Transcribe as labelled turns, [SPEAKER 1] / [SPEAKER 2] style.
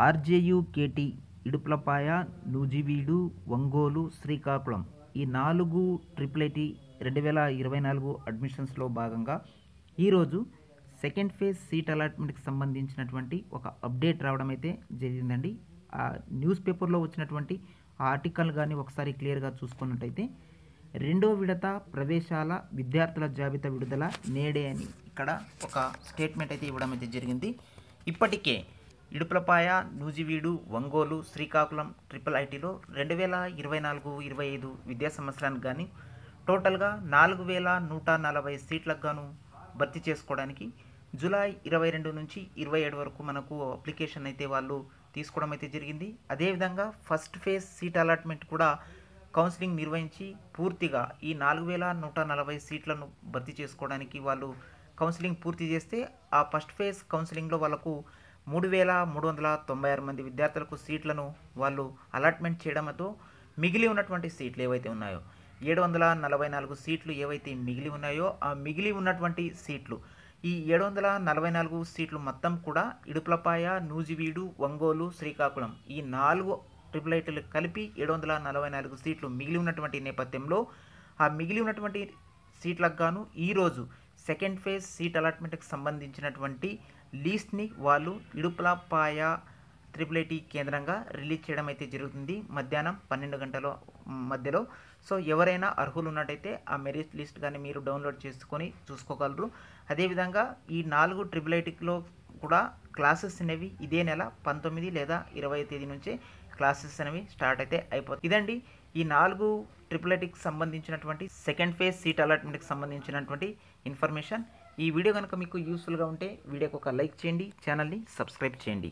[SPEAKER 1] ఆర్జేయుకేటి, ఇడుపులపాయ, నూజివీడు, ఒంగోలు, శ్రీకాకుళం ఈ 4 triple IT 2024 అడ్మిషన్స్లో భాగంగా ఈరోజు సెకండ్ ఫేజ్ సీట్ అలాట్మెంట్కి సంబంధించినటువంటి ఒక అప్డేట్ రావడం అయితే జరిగిందండి. ఆ న్యూస్ పేపర్లో వచ్చినటువంటి ఆ ఆర్టికల్ కానీ ఒకసారి క్లియర్గా చూసుకున్నట్టయితే, రెండో విడత ప్రవేశాల విద్యార్థుల జాబితా విడుదల నేడే అని ఇక్కడ ఒక స్టేట్మెంట్ అయితే ఇవ్వడం అయితే జరిగింది. ఇప్పటికే ఇడుపులపాయ, నూజివీడు, ఒంగోలు, శ్రీకాకుళం ట్రిపుల్ ఐటీలో 2024-25 విద్యా సంవత్సరానికి కానీ టోటల్గా 4140 సీట్లకు గాను భర్తీ చేసుకోవడానికి జూలై 22 నుంచి 27 వరకు మనకు అప్లికేషన్ అయితే వాళ్ళు తీసుకోవడం అయితే జరిగింది. అదేవిధంగా ఫస్ట్ ఫేజ్ సీట్ అలాట్మెంట్ కూడా కౌన్సిలింగ్ నిర్వహించి పూర్తిగా ఈ 4140 సీట్లను భర్తీ చేసుకోవడానికి వాళ్ళు కౌన్సిలింగ్ పూర్తి చేస్తే ఆ ఫస్ట్ ఫేజ్ కౌన్సిలింగ్లో వాళ్ళకు 3396 మంది విద్యార్థులకు సీట్లను వాళ్ళు అలాట్మెంట్ చేయడంతో మిగిలి ఉన్నటువంటి సీట్లు ఏవైతే ఉన్నాయో 744 సీట్లు ఏవైతే మిగిలి ఉన్నాయో ఆ మిగిలి ఉన్నటువంటి సీట్లు ఈ 744 సీట్లు మొత్తం కూడా ఇడుపులపాయ, నూజివీడు, ఒంగోలు, శ్రీకాకుళం ఈ 4 ట్రిపుల్ ఐటీలు కలిపి 744 సీట్లు మిగిలి ఉన్నటువంటి నేపథ్యంలో ఆ మిగిలి ఉన్నటువంటి సీట్లకు గాను ఈరోజు సెకండ్ ఫేజ్ సీట్ అలాట్మెంట్కి సంబంధించినటువంటి లీస్ట్ని వాళ్ళు ఇడుపులపాయ ట్రిపుల్ ఐటీ కేంద్రంగా రిలీజ్ చేయడం అయితే జరుగుతుంది మధ్యాహ్నం 12 గంటల మధ్యలో. సో ఎవరైనా అర్హులు ఉన్నట్టయితే ఆ మెరిట్ లిస్ట్ కానీ మీరు డౌన్లోడ్ చేసుకొని చూసుకోగలరు. అదేవిధంగా ఈ 4 ట్రిపుల్ ఐటీలో కూడా క్లాసెస్ అనేవి ఇదే నెల 19 లేదా 20 తేదీ నుంచే క్లాసెస్ అనేవి స్టార్ట్ అయితే అయిపోతాయి. ఇదండి ఈ 4 ట్రిపుల్ ఐటీకి సంబంధించినటువంటి సెకండ్ ఫేజ్ సీట్ అలాట్మెంట్కి సంబంధించినటువంటి ఇన్ఫర్మేషన్. ఈ వీడియో కనుక మీకు యూస్ఫుల్గా ఉంటే వీడియోకి ఒక లైక్ చేయండి, ఛానల్ని సబ్స్క్రైబ్ చేయండి.